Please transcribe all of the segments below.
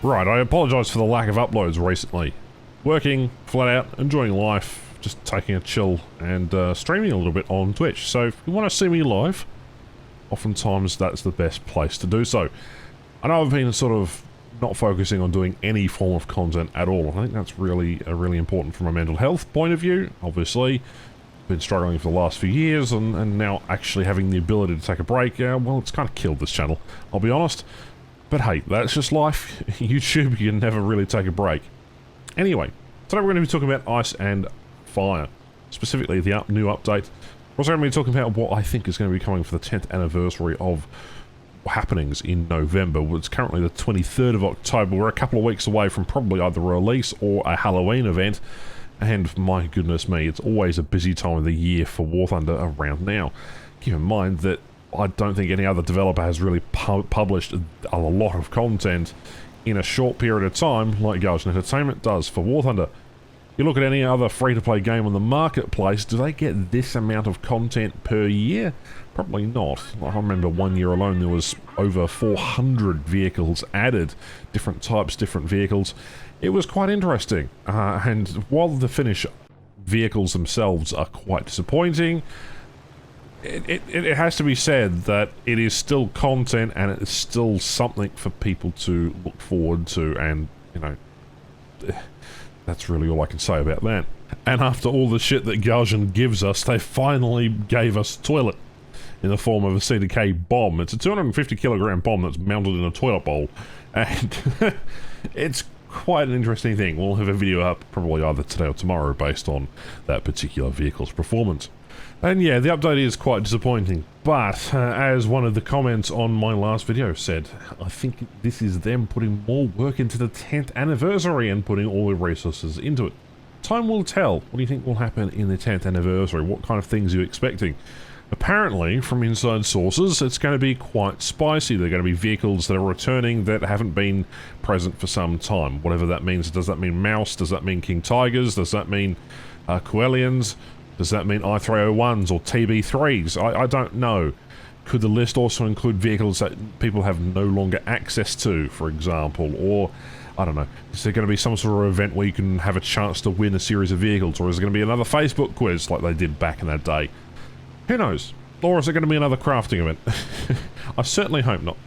Right, I apologise for the lack of uploads recently. Working, flat out, enjoying life, just taking a chill and streaming a little bit on Twitch. So if you want to see me live, oftentimes that's the best place to do so. I know I've been sort of not focusing on doing any form of content at all. I think that's really important from a mental health point of view. Obviously, been struggling for the last few years and now actually having the ability to take a break, well, it's kind of killed this channel, I'll be honest. But hey, that's just life. YouTube, you can never really take a break. Anyway, today we're going to be talking about Ice and Fire, specifically the new update. We're also going to be talking about what I think is going to be coming for the 10th anniversary of happenings in November. It's currently the 23rd of October. We're a couple of weeks away from probably either a release or a Halloween event. And my goodness me, it's always a busy time of the year for War Thunder around now. Keep in mind that I don't think any other developer has really published a lot of content in a short period of time like Ghost Entertainment does for War Thunder. You look at any other free-to-play game on the marketplace, do they get this amount of content per year? Probably not. I remember one year alone there was over 400 vehicles added, different types, different vehicles. It was quite interesting, and while the finished vehicles themselves are quite disappointing, it has to be said that it is still content and it is still something for people to look forward to, and, you know, that's really all I can say about that. And after all the shit that Gaijin gives us, they finally gave us toilet in the form of a CDK bomb. It's a 250 kilogram bomb that's mounted in a toilet bowl, and it's quite an interesting thing. We'll have a video up probably either today or tomorrow based on that particular vehicle's performance. And yeah, the update is quite disappointing, but as one of the comments on my last video said, I think this is them putting more work into the 10th anniversary and putting all the resources into it. Time will tell. What do you think will happen in the 10th anniversary? What kind of things are you expecting? Apparently, from inside sources, it's going to be quite spicy. There are going to be vehicles that are returning that haven't been present for some time. Whatever that means. Does that mean Mouse? Does that mean King Tigers? Does that mean Coelians? Does that mean I-301s or TB3s? I don't know. Could the list also include vehicles that people have no longer access to, for example? Or, I don't know, is there going to be some sort of event where you can have a chance to win a series of vehicles? Or is it going to be another Facebook quiz like they did back in that day? Who knows? Or is it going to be another crafting event? I certainly hope not.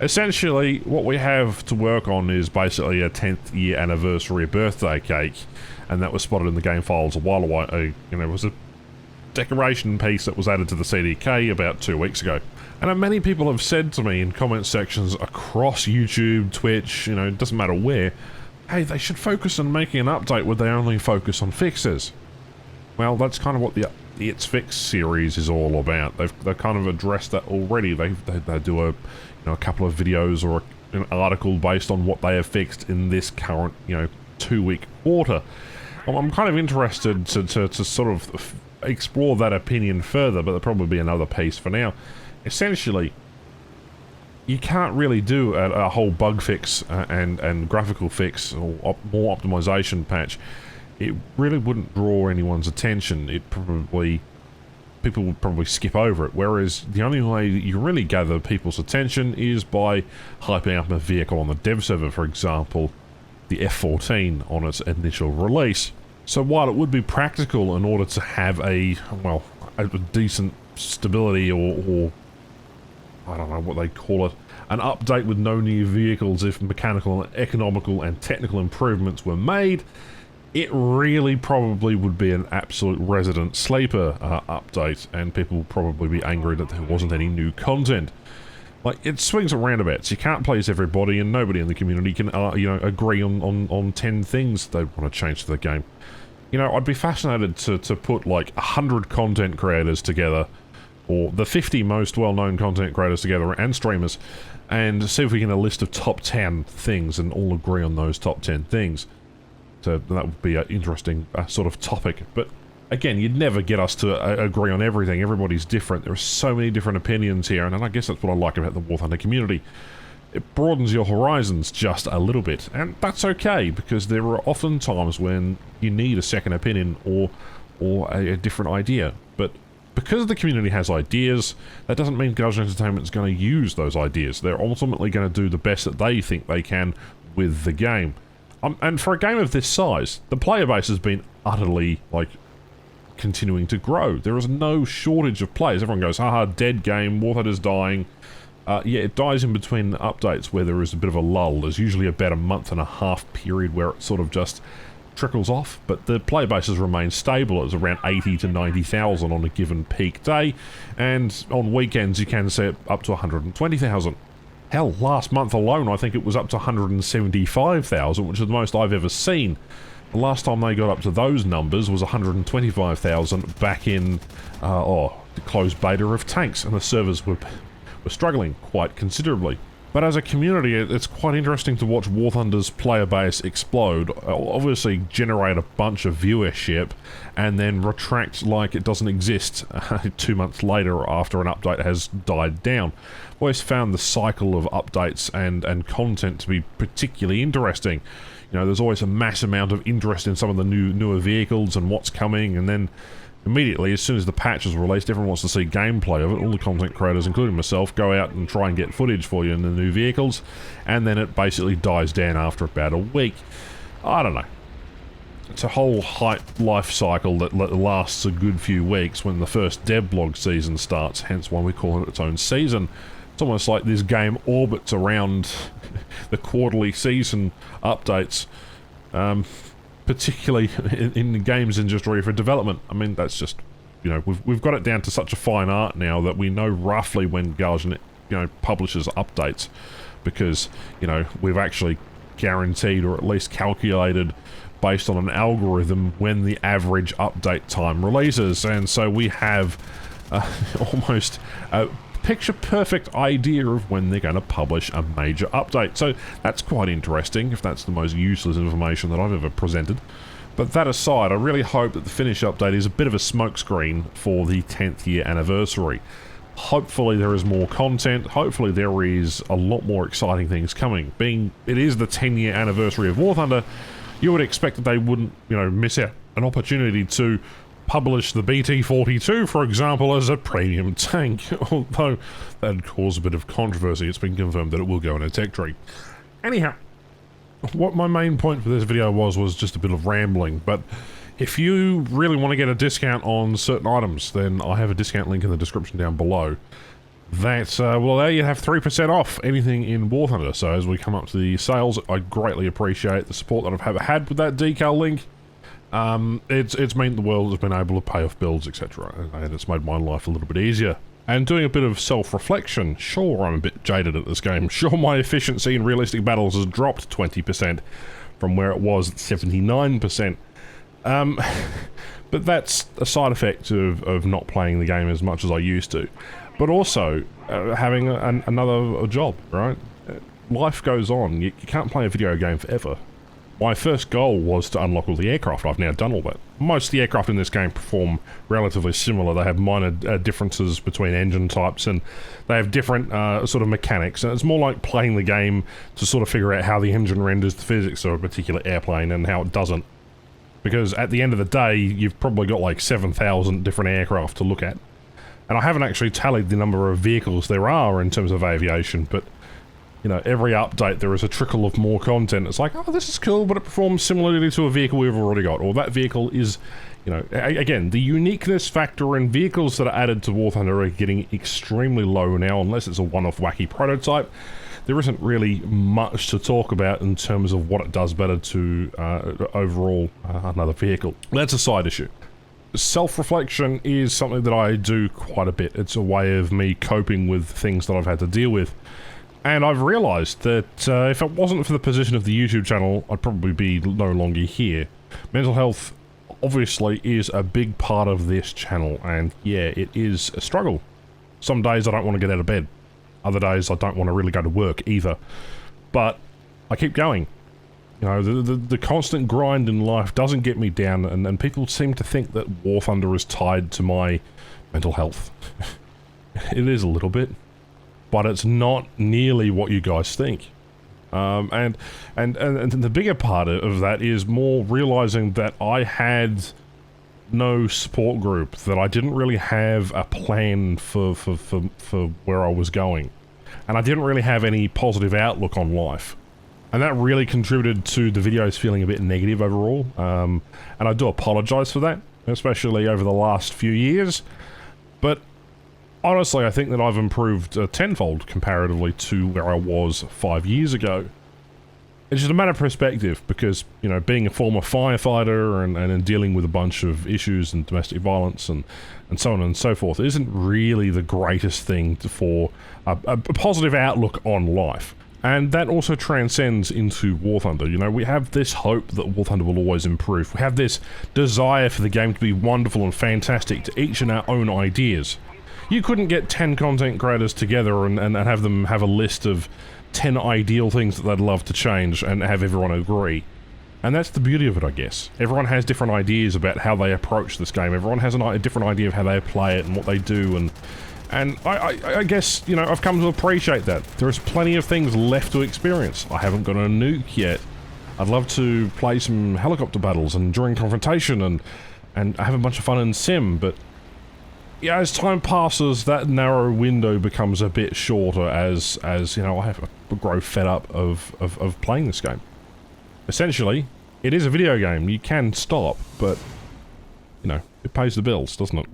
Essentially, what we have to work on is basically a 10th year anniversary birthday cake, and that was spotted in the game files a while ago. You know, it was a decoration piece that was added to the CDK about 2 weeks ago. And many people have said to me in comment sections across YouTube, Twitch, you know, it doesn't matter where, hey, they should focus on making an update where they only focus on fixes. Well, that's kind of what the It's Fixed series is all about. They've kind of addressed that already. They do a couple of videos or an article based on what they have fixed in this current 2-week quarter. I'm kind of interested to sort of explore that opinion further, but there'll probably be another piece for now. Essentially, you can't really do a whole bug fix and graphical fix or more optimization patch. It really wouldn't draw anyone's attention. People would probably skip over it, whereas the only way that you really gather people's attention is by hyping up a vehicle on the dev server, for example, the F14 on its initial release. So while it would be practical in order to have a decent stability or I don't know what they call it, an update with no new vehicles if mechanical, economical and technical improvements were made, it really probably would be an absolute resident sleeper update, and people would probably be angry that there wasn't any new content. Like, it swings at roundabouts. You can't please everybody, and nobody in the community can, agree on 10 things they want to change to the game. You know, I'd be fascinated to put, like, 100 content creators together, or the 50 most well-known content creators together, and streamers, and see if we can get a list of top 10 things, and all agree on those top 10 things. So that would be an interesting sort of topic. But again, you'd never get us to agree on everything. Everybody's different. There are so many different opinions here, and I guess that's what I like about the War Thunder community. It broadens your horizons just a little bit, and that's okay, because there are often times when you need a second opinion or a different idea. But because the community has ideas, that doesn't mean Ghost Entertainment is going to use those ideas. They're ultimately going to do the best that they think they can with the game. And for a game of this size, the player base has been utterly, like, continuing to grow. There is no shortage of players. Everyone goes, haha, dead game, Warthunder's dying. Yeah, it dies in between updates where there is a bit of a lull. There's usually about a month and a half period where it sort of just trickles off, but the player base has remained stable. It's around 80 to 90,000 on a given peak day, and on weekends you can see it up to 120,000. Hell, last month alone I think it was up to 175,000, which is the most I've ever seen. The last time they got up to those numbers was 125,000 back in, the closed beta of Tanks, and the servers were struggling quite considerably. But as a community, it's quite interesting to watch War Thunder's player base explode, obviously generate a bunch of viewership, and then retract like it doesn't exist 2 months later after an update has died down. I've always found the cycle of updates and content to be particularly interesting. You know, there's always a mass amount of interest in some of the newer vehicles and what's coming, and then immediately, as soon as the patch is released, everyone wants to see gameplay of it. All the content creators, including myself, go out and try and get footage for you in the new vehicles, and then it basically dies down after about a week. I don't know. It's a whole hype life cycle that lasts a good few weeks when the first devlog season starts, hence why we call it its own season. It's almost like this game orbits around the quarterly season updates. Particularly in the games industry for development. I mean, that's just, you know, we've got it down to such a fine art now that we know roughly when Gargan, you know, publishes updates, because, you know, we've actually guaranteed or at least calculated based on an algorithm when the average update time releases, and so we have almost a picture-perfect idea of when they're going to publish a major update. So that's quite interesting, if that's the most useless information that I've ever presented. But that aside, I really hope that the Finish update is a bit of a smokescreen for the 10th year anniversary. Hopefully there is more content, hopefully there is a lot more exciting things coming. Being it is the 10-year anniversary of War Thunder, you would expect that they wouldn't, you know, miss out an opportunity to publish the BT-42, for example, as a premium tank, although that'd cause a bit of controversy. It's been confirmed that it will go in a tech tree. Anyhow, what my main point for this video was just a bit of rambling, but if you really want to get a discount on certain items, then I have a discount link in the description down below. That will allow you to have 3% off anything in War Thunder. So as we come up to the sales, I greatly appreciate the support that I've had with that decal link. It's meant the world has been able to pay off bills, etc., and it's made my life a little bit easier. And doing a bit of self-reflection, sure, I'm a bit jaded at this game. Sure, my efficiency in realistic battles has dropped 20% from where it was at 79%. But that's a side effect of not playing the game as much as I used to. But also, having another job, right? Life goes on. You can't play a video game forever. My first goal was to unlock all the aircraft. I've now done all that. Most of the aircraft in this game perform relatively similar. They have minor differences between engine types, and they have different sort of mechanics. And it's more like playing the game to sort of figure out how the engine renders the physics of a particular airplane and how it doesn't. Because at the end of the day, you've probably got like 7,000 different aircraft to look at. And I haven't actually tallied the number of vehicles there are in terms of aviation, but you know, every update there is a trickle of more content. It's like, oh, this is cool, but it performs similarly to a vehicle we've already got. Or that vehicle is, you know, again, the uniqueness factor in vehicles that are added to War Thunder are getting extremely low now, unless it's a one-off wacky prototype. There isn't really much to talk about in terms of what it does better to overall another vehicle. That's a side issue. Self-reflection is something that I do quite a bit. It's a way of me coping with things that I've had to deal with. And I've realised that if it wasn't for the position of the YouTube channel, I'd probably be no longer here. Mental health obviously is a big part of this channel, and yeah, it is a struggle. Some days I don't want to get out of bed. Other days I don't want to really go to work either. But I keep going. You know, the constant grind in life doesn't get me down, and people seem to think that War Thunder is tied to my mental health. It is a little bit. But it's not nearly what you guys think. And the bigger part of that is more realizing that I had no support group, that I didn't really have a plan for where I was going. And I didn't really have any positive outlook on life. And that really contributed to the videos feeling a bit negative overall. And I do apologise for that, especially over the last few years. But honestly, I think that I've improved tenfold comparatively to where I was 5 years ago. It's just a matter of perspective, because, you know, being a former firefighter and dealing with a bunch of issues and domestic violence and so on and so forth isn't really the greatest thing for a positive outlook on life. And that also transcends into War Thunder. You know, we have this hope that War Thunder will always improve. We have this desire for the game to be wonderful and fantastic to each in our own ideas. You couldn't get 10 content creators together and have them have a list of 10 ideal things that they'd love to change and have everyone agree. And that's the beauty of it, I guess. Everyone has different ideas about how they approach this game. Everyone has a different idea of how they play it and what they do, and I guess, you know, I've come to appreciate that. There's plenty of things left to experience. I haven't got a nuke yet. I'd love to play some helicopter battles and during confrontation and have a bunch of fun in Sim, but yeah, as time passes, that narrow window becomes a bit shorter as you know, I grow fed up of playing this game. Essentially, it is a video game. You can stop, but, you know, it pays the bills, doesn't it?